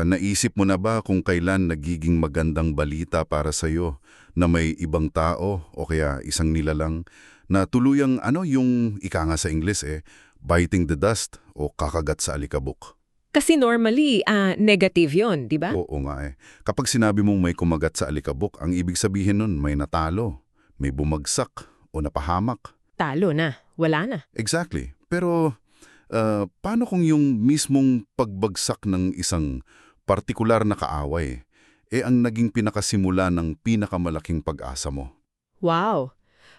Naisip mo na ba kung kailan nagiging magandang balita para sa'yo na may ibang tao o kaya isang nilalang na tuluyang yung ika nga sa Ingles biting the dust o kakagat sa alikabok? Kasi normally, negative yon, di ba? Oo nga Kapag sinabi mong may kumagat sa alikabok, ang ibig sabihin nun may natalo, may bumagsak o napahamak. Talo na, wala na. Exactly. Pero paano kung yung mismong pagbagsak ng isang partikular na kaaway ang naging pinakasimula ng pinakamalaking pag-asa mo? Wow!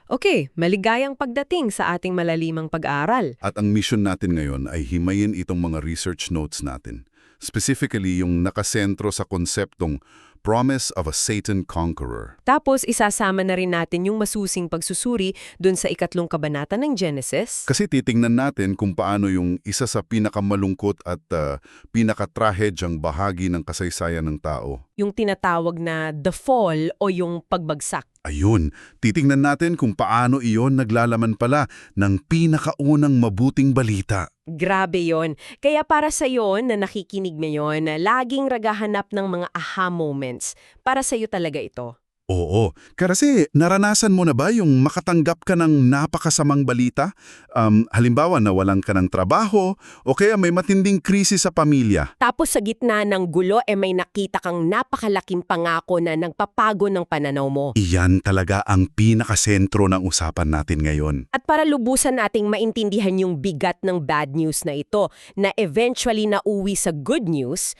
Okay, maligayang pagdating sa ating malalimang pag-aaral. At ang mission natin ngayon ay himayin itong mga research notes natin. Specifically yung nakasentro sa konseptong Promise of a Satan Conqueror. Tapos isasama na rin natin yung masusing pagsusuri dun sa 3 kabanata ng Genesis. Kasi titingnan natin kung paano yung isa sa pinakamalungkot at pinakatrahedyang bahagi ng kasaysayan ng tao. Yung tinatawag na the fall o yung pagbagsak. Ayun, titingnan natin kung paano iyon naglalaman pala ng pinakaunang mabuting balita. Grabe yon. Kaya para sa yon na nakikinig ngayon, laging ragahanap ng mga aha moments. Para sa iyo talaga ito. Oo, kasi naranasan mo na ba yung makatanggap ka ng napakasamang balita? Halimbawa, nawalan ka ng trabaho o kaya may matinding krisis sa pamilya. Tapos sa gitna ng gulo may nakita kang napakalaking pangako na nagpapago ng pananaw mo. Iyan talaga ang pinakasentro ng usapan natin ngayon. At para lubusan nating maintindihan yung bigat ng bad news na ito, na eventually nauwi sa good news,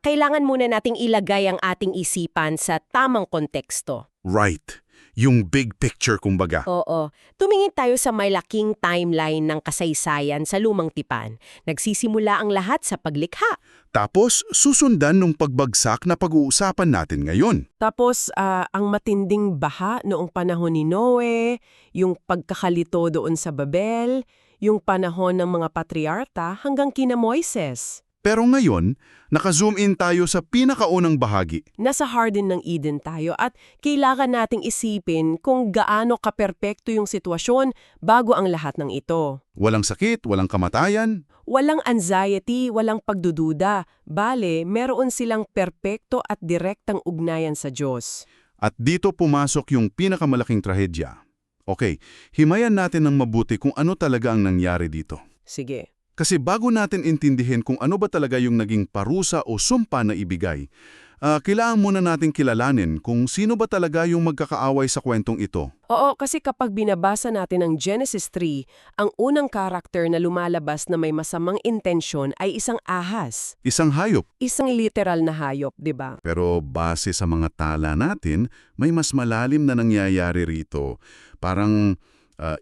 kailangan muna nating ilagay ang ating isipan sa tamang konteksto. Right. Yung big picture kumbaga. Oo. Tumingin tayo sa may laking timeline ng kasaysayan sa lumang tipan. Nagsisimula ang lahat sa paglikha. Tapos susundan nung pagbagsak na pag-uusapan natin ngayon. Tapos, ang matinding baha noong panahon ni Noe, yung pagkakalito doon sa Babel, yung panahon ng mga patriarta hanggang kina Moises. Pero ngayon, naka-zoom in tayo sa pinakaunang bahagi. Nasa Garden ng Eden tayo at kailangan nating isipin kung gaano kaperpekto yung sitwasyon bago ang lahat ng ito. Walang sakit, walang kamatayan. Walang anxiety, walang pagdududa. Bale, meron silang perpekto at direktang ugnayan sa Diyos. At dito pumasok yung pinakamalaking trahedya. Okay, himayan natin ng mabuti kung ano talaga ang nangyari dito. Sige. Kasi bago natin intindihin kung ano ba talaga yung naging parusa o sumpa na ibigay, kailangan muna natin kilalanin kung sino ba talaga yung magkakaaway sa kwentong ito. Oo, kasi kapag binabasa natin ang Genesis 3, ang unang karakter na lumalabas na may masamang intensyon ay isang ahas. Isang hayop. Isang literal na hayop, di ba? Pero base sa mga tala natin, may mas malalim na nangyayari rito. Parang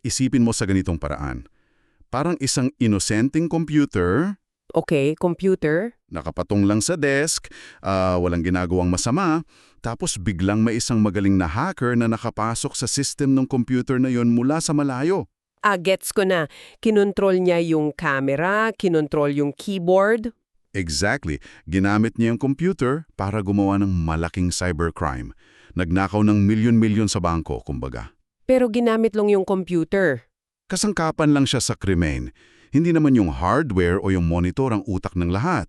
isipin mo sa ganitong paraan. Parang isang inosenteng computer, Okay, computer. nakapatong lang sa desk, walang ginagawang masama, tapos biglang may isang magaling na hacker na nakapasok sa system ng computer na yon mula sa malayo. Gets ko na. Kinontrol niya yung camera, kinontrol yung keyboard. Exactly. Ginamit niya yung computer para gumawa ng malaking cybercrime. Nagnakaw ng milyon-milyon sa bangko, kumbaga. Pero ginamit lang yung computer. Kasangkapan lang siya sa krimen. Hindi naman yung hardware o yung monitor ang utak ng lahat.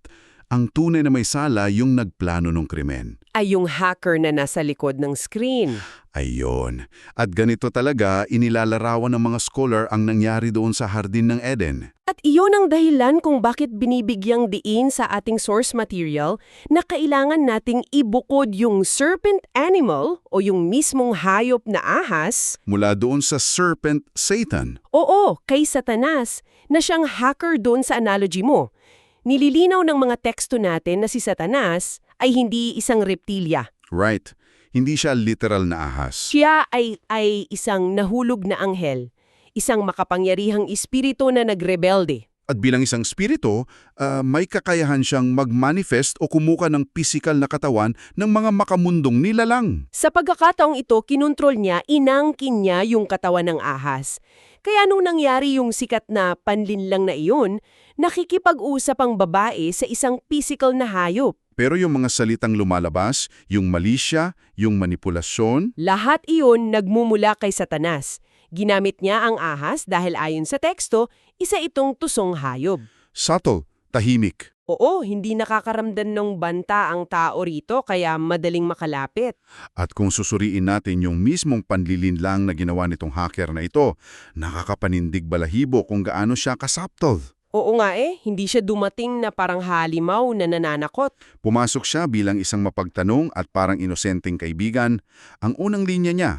Ang tunay na may sala yung nagplano ng krimen. Ay yung hacker na nasa likod ng screen. Ayon. At ganito talaga inilalarawan ng mga scholar ang nangyari doon sa Hardin ng Eden. At iyon ang dahilan kung bakit binibigyang diin sa ating source material na kailangan nating ibukod yung serpent animal o yung mismong hayop na ahas. Mula doon sa serpent Satan. Oo, kay Satanas, na siyang hacker doon sa analogy mo. Nililinaw ng mga teksto natin na si Satanas ay hindi isang reptilya. Right. Hindi siya literal na ahas. Siya ay isang nahulog na anghel, isang makapangyarihang espiritu na nagrebelde. At bilang isang spirito, may kakayahan siyang mag-manifest o kumuha ng pisikal na katawan ng mga makamundong nilalang. Sa pagkakataong ito, kinontrol niya, inangkin niya yung katawan ng ahas. Kaya nung nangyari yung sikat na panlinlang na iyon, nakikipag-usap ang babae sa isang physical na hayop. Pero yung mga salitang lumalabas, yung malisya, yung manipulasyon, Lahat iyon nagmumula kay Satanas. Ginamit niya ang ahas dahil ayon sa teksto, isa itong tusong hayop. subtle, tahimik. Oo, hindi nakakaramdam ng banta ang tao rito kaya madaling makalapit. At kung susuriin natin yung mismong panlilinlang na ginawa nitong hacker na ito, nakakapanindig balahibo kung gaano siya kasaptol. Oo nga hindi siya dumating na parang halimaw na nananakot. Pumasok siya bilang isang mapagtanong at parang inosenteng kaibigan. Ang unang linya niya,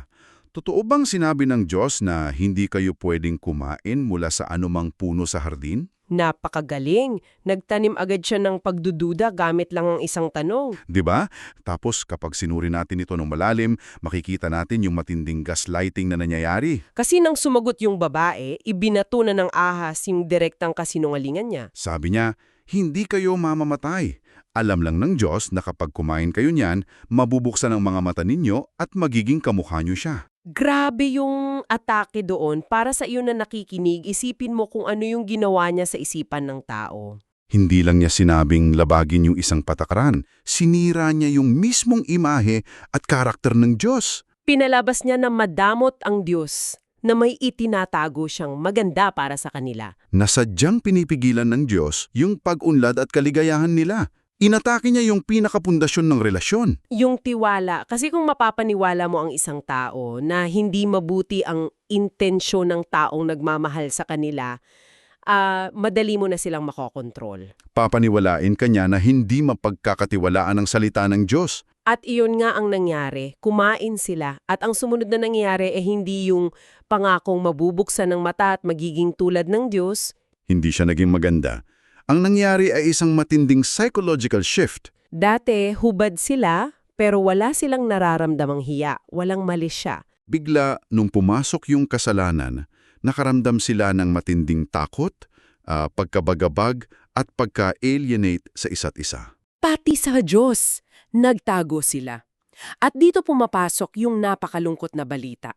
totoo bang sinabi ng Diyos na hindi kayo pwedeng kumain mula sa anumang puno sa hardin? Napakagaling. Nagtanim agad siya ng pagdududa gamit lang ang isang tanong. 'Di ba? Tapos kapag sinuri natin ito ng malalim, makikita natin yung matinding gaslighting na nangyayari. Kasi nang sumagot yung babae, ibinato na ng ahas yung direktang kasinungalingan niya. Sabi niya, hindi kayo mamamatay. Alam lang ng Diyos na kapag kumain kayo niyan, mabubuksan ang mga mata ninyo at magiging kamukha niyo siya. Grabe yung atake doon. Para sa iyo na nakikinig, isipin mo kung ano yung ginawa niya sa isipan ng tao. Hindi lang niya sinabing labagin yung isang patakaran, sinira niya yung mismong imahe at karakter ng Diyos. Pinalabas niya na madamot ang Diyos, na may itinatago siyang maganda para sa kanila. Nasadyang pinipigilan ng Diyos yung pag-unlad at kaligayahan nila. Inatake niya yung pinakapundasyon ng relasyon. Yung tiwala, kasi kung mapapaniwala mo ang isang tao na hindi mabuti ang intensyon ng taong nagmamahal sa kanila, madali mo na silang makokontrol. Papaniwalain kanya na hindi mapagkakatiwalaan ang salita ng Diyos. At iyon nga ang nangyari, kumain sila. At ang sumunod na nangyari hindi yung pangakong mabubuksan ng mata at magiging tulad ng Diyos. Hindi siya naging maganda. Ang nangyari ay isang matinding psychological shift. Dati, hubad sila, pero wala silang nararamdamang hiya, walang mali siya. Bigla, nung pumasok yung kasalanan, nakaramdam sila ng matinding takot, pagkabagabag at pagka-alienate sa isa't isa. Pati sa Diyos, nagtago sila. At dito pumapasok yung napakalungkot na balita.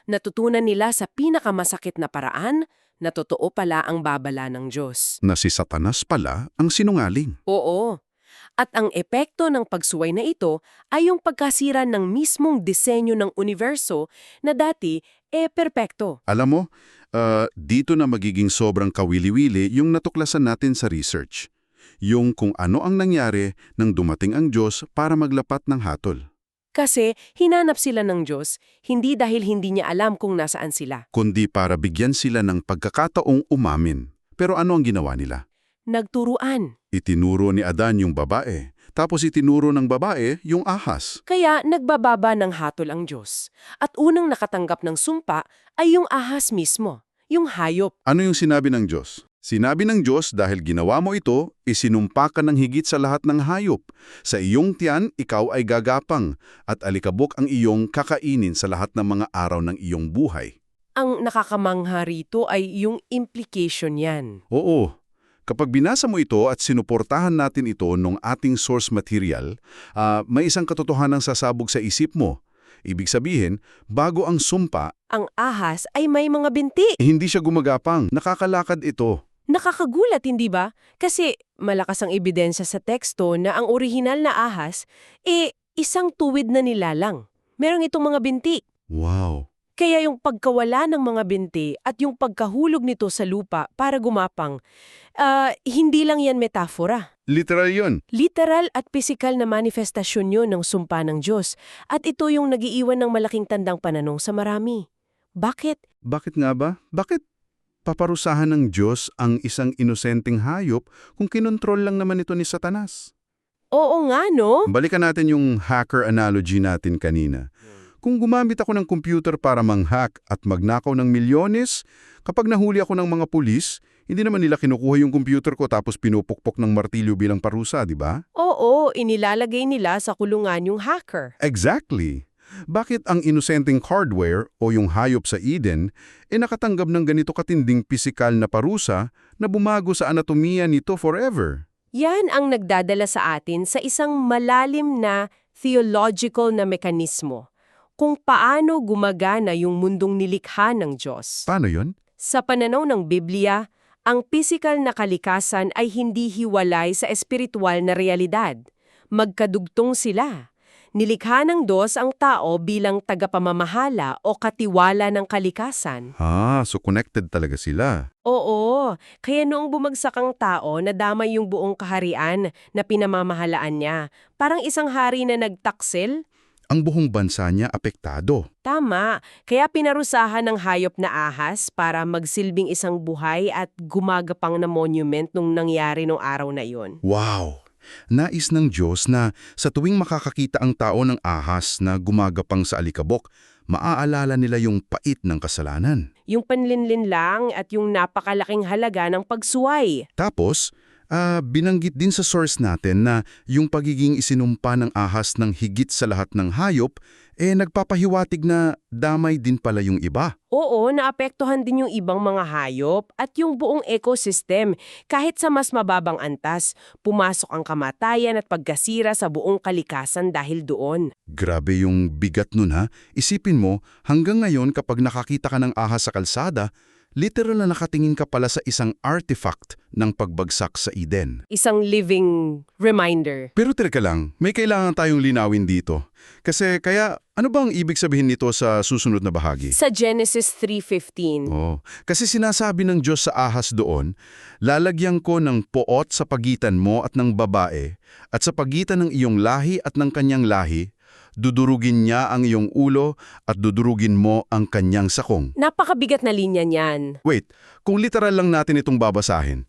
Natutunan nila sa pinakamasakit na paraan na totoo pala ang babala ng Diyos. Na si Satanas pala ang sinungaling. Oo. At ang epekto ng pagsuway na ito ay yung pagkasira ng mismong disenyo ng universo na dati perpekto. Alam mo, dito na magiging sobrang kawili-wili yung natuklasan natin sa research. Yung kung ano ang nangyari nang dumating ang Diyos para maglapat ng hatol. Kasi hinanap sila ng Diyos, hindi dahil hindi niya alam kung nasaan sila. Kundi para bigyan sila ng pagkakataong umamin. Pero ano ang ginawa nila? Nagturuan. Itinuro ni Adan yung babae, tapos itinuro ng babae yung ahas. Kaya nagbababa ng hatol ang Diyos. At unang nakatanggap ng sumpa ay yung ahas mismo, yung hayop. Ano yung sinabi ng Diyos? Sinabi ng Diyos dahil ginawa mo ito, isinumpa ka ng higit sa lahat ng hayop. Sa iyong tiyan, ikaw ay gagapang, at alikabok ang iyong kakainin sa lahat ng mga araw ng iyong buhay. Ang nakakamangha rito ay yung implication yan. Oo. Kapag binasa mo ito at sinuportahan natin ito nung ating source material, may isang katotohanang sasabog sa isip mo. Ibig sabihin, bago ang sumpa, Ang ahas ay may mga binti. hindi siya gumagapang. Nakakalakad ito. Nakakagulat, hindi ba? Kasi malakas ang ebidensya sa teksto na ang orihinal na ahas, isang tuwid na nilalang. Merong itong mga binti. Wow. Kaya yung pagkawala ng mga binti at yung pagkahulog nito sa lupa para gumapang, hindi lang yan metafora. Literal yun. Literal at pisikal na manifestasyon yun ng sumpa ng Diyos. At ito yung nagiiwan ng malaking tandang pananong sa marami. Bakit? Bakit nga ba? Bakit paparusahan ng Diyos ang isang inosenteng hayop kung kinontrol lang naman ito ni Satanas? Oo nga, no? Balikan natin yung hacker analogy natin kanina. Kung gumamit ako ng computer para mang-hack at magnakaw ng milyones, kapag nahuli ako ng mga pulis, hindi naman nila kinukuha yung computer ko tapos pinupukpok ng martilyo bilang parusa, di ba? Oo, inilalagay nila sa kulungan yung hacker. Exactly. Bakit ang inosenteng hardware o yung hayop sa Eden nakatanggap ng ganito katinding pisikal na parusa na bumago sa anatomiya nito forever? Yan ang nagdadala sa atin sa isang malalim na theological na mekanismo. Kung paano gumagana yung mundong nilikha ng Diyos. Paano yun? Sa pananaw ng Biblia, ang pisikal na kalikasan ay hindi hiwalay sa espiritual na realidad. Magkadugtong sila. Nilikha ng Diyos ang tao bilang tagapamamahala o katiwala ng kalikasan. So connected talaga sila. Oo, kaya noong bumagsak ang tao, nadamay yung buong kaharian na pinamamahalaan niya. Parang isang hari na nagtaksil. Ang buong bansa niya apektado. Tama, kaya pinarusahan ng hayop na ahas para magsilbing isang buhay at gumagapang na monument nung nangyari nung araw na iyon. Wow! Nais ng Diyos na sa tuwing makakakita ang tao ng ahas na gumagapang sa alikabok, maaalala nila yung pait ng kasalanan. Yung panlinlin lang at yung napakalaking halaga ng pagsuway. Tapos, binanggit din sa source natin na yung pagiging isinumpa ng ahas ng higit sa lahat ng hayop, nagpapahiwatig na damay din pala yung iba. Oo, naapektuhan din yung ibang mga hayop at yung buong ecosystem. Kahit sa mas mababang antas, pumasok ang kamatayan at pagkasira sa buong kalikasan dahil doon. Grabe yung bigat nun ha. Isipin mo, hanggang ngayon kapag nakakita ka ng ahas sa kalsada, literal na nakatingin ka pala sa isang artifact ng pagbagsak sa Eden. Isang living reminder. Pero teka lang, may kailangan tayong linawin dito. Kasi ano ba ang ibig sabihin nito sa susunod na bahagi? Sa Genesis 3:15. Kasi sinasabi ng Diyos sa ahas doon, lalagyan ko ng poot sa pagitan mo at ng babae, at sa pagitan ng iyong lahi at ng kanyang lahi, dudurugin niya ang iyong ulo at dudurugin mo ang kanyang sakong. Napakabigat na linya niyan. Wait, kung literal lang natin itong babasahin,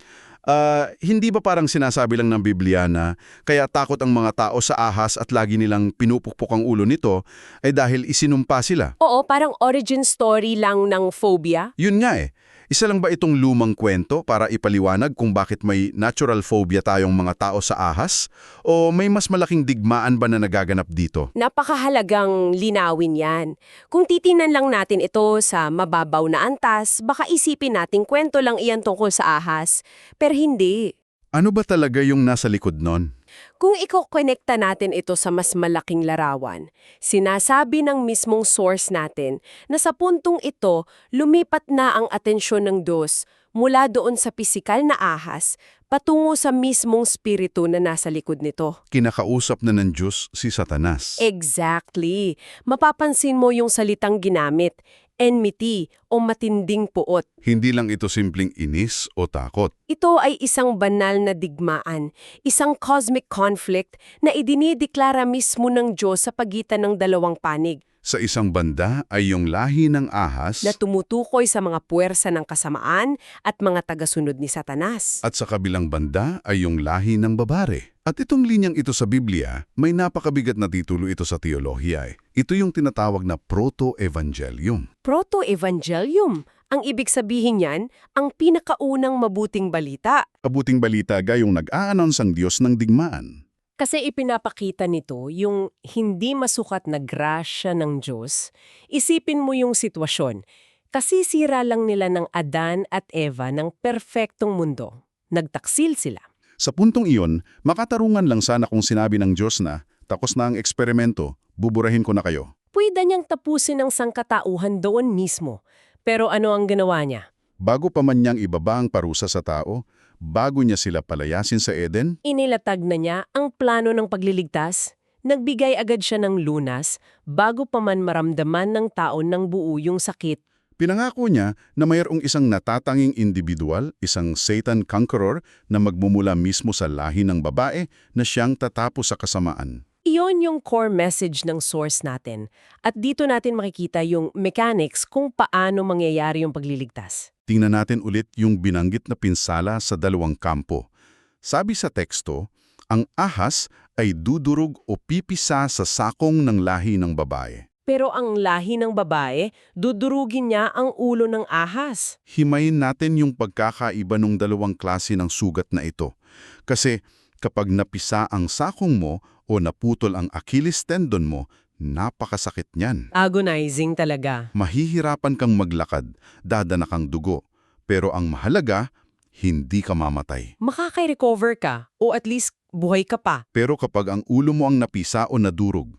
hindi ba parang sinasabi lang ng Biblia na kaya takot ang mga tao sa ahas at lagi nilang pinupukpok ang ulo nito ay dahil isinumpa sila? Oo, parang origin story lang ng phobia. Yun nga eh. Isa lang ba itong lumang kwento para ipaliwanag kung bakit may natural phobia tayong mga tao sa ahas? O may mas malaking digmaan ba na nagaganap dito? Napakahalagang linawin yan. Kung titinan lang natin ito sa mababaw na antas, baka isipin nating kwento lang iyan tungkol sa ahas. Pero hindi. Ano ba talaga yung nasa likod nun? Kung iko-konekta natin ito sa mas malaking larawan, sinasabi ng mismong source natin na sa puntong ito, lumipat na ang atensyon ng Diyos mula doon sa pisikal na ahas patungo sa mismong spirito na nasa likod nito. Kinakausap na ng Diyos si Satanas. Exactly. Mapapansin mo yung salitang ginamit, enmity o matinding puot. Hindi lang ito simpleng inis o takot. Ito ay isang banal na digmaan, isang cosmic conflict na idinideklara mismo ng Diyos sa pagitan ng dalawang panig. Sa isang banda ay yung lahi ng ahas Na tumutukoy sa mga puwersa ng kasamaan at mga tagasunod ni Satanas. at sa kabilang banda ay yung lahi ng babare. At itong linyang ito sa Biblia, may napakabigat na titulo ito sa teolohiya eh. Ito yung tinatawag na proto-evangelium. Proto-evangelium. Ang ibig sabihin niyan, ang pinakaunang mabuting balita. Kabuting balita gayong nag-a-announce ang Diyos ng digmaan. Kasi ipinapakita nito yung hindi masukat na grasya ng Diyos. Isipin mo yung sitwasyon. Kasisira lang nila ng Adan at Eva ng perpektong mundo. Nagtaksil sila. Sa puntong iyon, makatarungan lang sana kung sinabi ng Diyos na, tapos na ang eksperimento, buburahin ko na kayo. Pwede niyang tapusin ang sangkatauhan doon mismo. Pero ano ang ginawa niya? Bago pa man niyang ibaba ang parusa sa tao, bago niya sila palayasin sa Eden, Inilatag na niya ang plano ng pagliligtas. Nagbigay agad siya ng lunas bago pa man maramdaman ng tao ng buo yung sakit. pinangako niya na mayroong isang natatanging individual, isang Satan conqueror na magmumula mismo sa lahi ng babae na siyang tatapos sa kasamaan. Iyon yung core message ng source natin. At dito natin makikita yung mechanics kung paano mangyayari yung pagliligtas. Tingnan natin ulit yung binanggit na pinsala sa dalawang kampo. Sabi sa teksto, ang ahas ay dudurog o pipisa sa sakong ng lahi ng babae. Pero ang lahi ng babae, dudurugin niya ang ulo ng ahas. Himayin natin yung pagkakaiba ng dalawang klase ng sugat na ito. Kasi kapag napisa ang sakong mo o naputol ang Achilles tendon mo, napakasakit niyan. Agonizing talaga. Mahihirapan kang maglakad, dadana kang dugo. Pero ang mahalaga, hindi ka mamatay. Makaka-recover ka o at least buhay ka pa. Pero kapag ang ulo mo ang napisa o nadurog,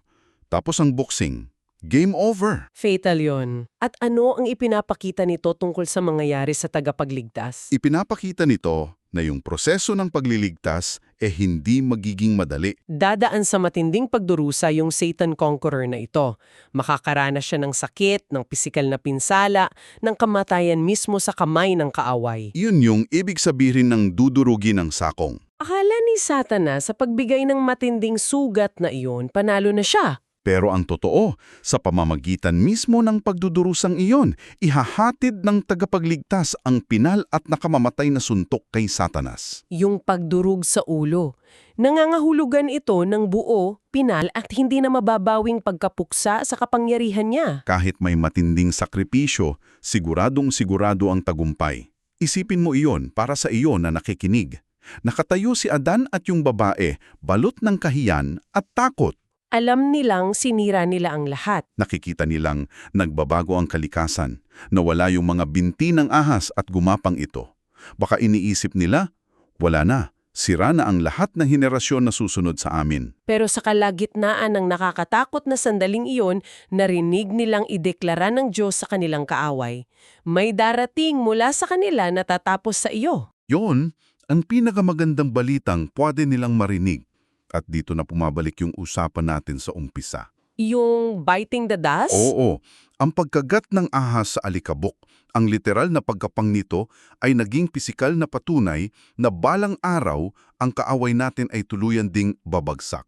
tapos ang boxing, game over. Fatal yon. At ano ang ipinapakita nito tungkol sa mangyayari sa tagapagligtas? Ipinapakita nito na yung proseso ng pagliligtas hindi magiging madali. Dadaan sa matinding pagdurusa yung Satan Conqueror na ito. Makakaranas siya ng sakit, ng pisikal na pinsala, ng kamatayan mismo sa kamay ng kaaway. Yun yung ibig sabihin ng dudurugin ng sakong. Akala ni Satanas sa pagbigay ng matinding sugat na iyon, panalo na siya. Pero ang totoo, sa pamamagitan mismo ng pagdudurusang iyon, ihahatid ng tagapagligtas ang pinal at nakamamatay na suntok kay Satanas. Yung pagdurug sa ulo. Nangangahulugan ito ng buo, pinal at hindi na mababawing pagkapuksa sa kapangyarihan niya. Kahit may matinding sakripisyo, siguradong-sigurado ang tagumpay. Isipin mo iyon para sa iyo na nakikinig. Nakatayo si Adan at yung babae, balot ng kahiyan at takot. Alam nilang sinira nila ang lahat. Nakikita nilang nagbabago ang kalikasan, nawala yung mga binti ng ahas at gumapang ito. Baka iniisip nila, wala na, sira na ang lahat ng henerasyon na susunod sa amin. Pero sa kalagitnaan ng nakakatakot na sandaling iyon, narinig nilang ideklara ng Diyos sa kanilang kaaway. May darating mula sa kanila na tatapos sa iyo. Yon, ang pinakamagandang balitang pwede nilang marinig. At dito na pumabalik yung usapan natin sa umpisa. Yung biting the dust? Oo, ang pagkagat ng ahas sa alikabok, ang literal na pagkapang nito ay naging pisikal na patunay na balang araw ang kaaway natin ay tuluyan ding babagsak,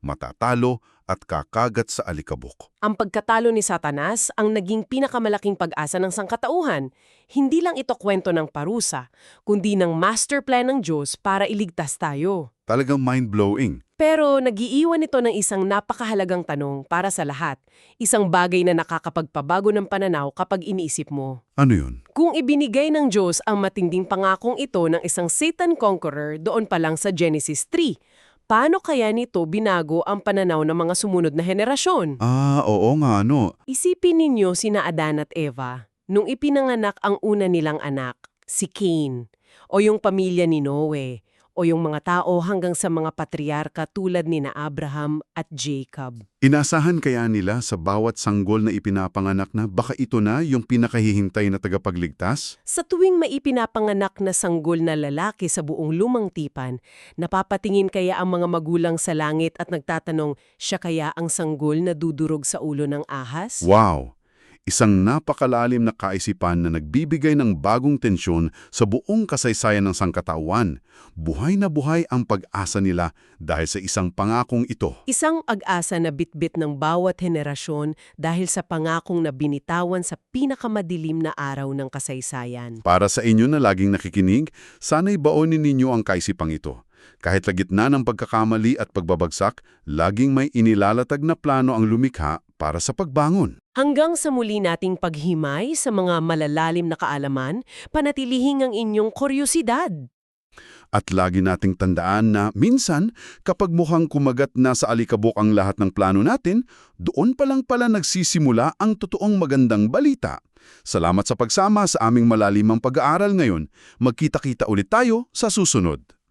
matatalo at kakagat sa alikabok. Ang pagkatalo ni Satanas ang naging pinakamalaking pag-asa ng sangkatauhan. Hindi lang ito kwento ng parusa, kundi ng master plan ng Diyos para iligtas tayo. Talagang mind-blowing. Pero nagiiwan ito ng isang napakahalagang tanong para sa lahat. Isang bagay na nakakapagpabago ng pananaw kapag iniisip mo. Ano yun? Kung ibinigay ng Diyos ang matinding pangakong ito ng isang Satan Conqueror doon pa lang sa Genesis 3, paano kaya nito binago ang pananaw ng mga sumunod na henerasyon? Oo nga, ano. Isipin ninyo sina Adan at Eva, nung ipinanganak ang una nilang anak, si Cain, o yung pamilya ni Noe, o yung mga tao hanggang sa mga patriarka tulad ni na Abraham at Jacob. Inasahan kaya nila sa bawat sanggol na ipinapanganak na baka ito na yung pinakahihintay na tagapagligtas? Sa tuwing may ipinapanganak na sanggol na lalaki sa buong lumang tipan, napapatingin kaya ang mga magulang sa langit at nagtatanong, siya kaya ang sanggol na dudurog sa ulo ng ahas? Wow! Isang napakalalim na kaisipan na nagbibigay ng bagong tensyon sa buong kasaysayan ng sangkatauhan. Buhay na buhay ang pag-asa nila dahil sa isang pangakong ito. Isang ag-asa na bitbit ng bawat henerasyon dahil sa pangakong na binitawan sa pinakamadilim na araw ng kasaysayan. Para sa inyo na laging nakikinig, sana'y baonin ninyo ang kaisipang ito. Kahit sa gitna ng pagkakamali at pagbabagsak, laging may inilalatag na plano ang lumikha para sa pagbangon. Hanggang sa muli nating paghimay sa mga malalalim na kaalaman, panatilihing ang inyong kuryosidad. At lagi nating tandaan na minsan, kapag mukhang kumagat na sa alikabok ang lahat ng plano natin, doon pa lang pala nagsisimula ang totoong magandang balita. Salamat sa pagsama sa aming malalimang pag-aaral ngayon. Magkita-kita ulit tayo sa susunod.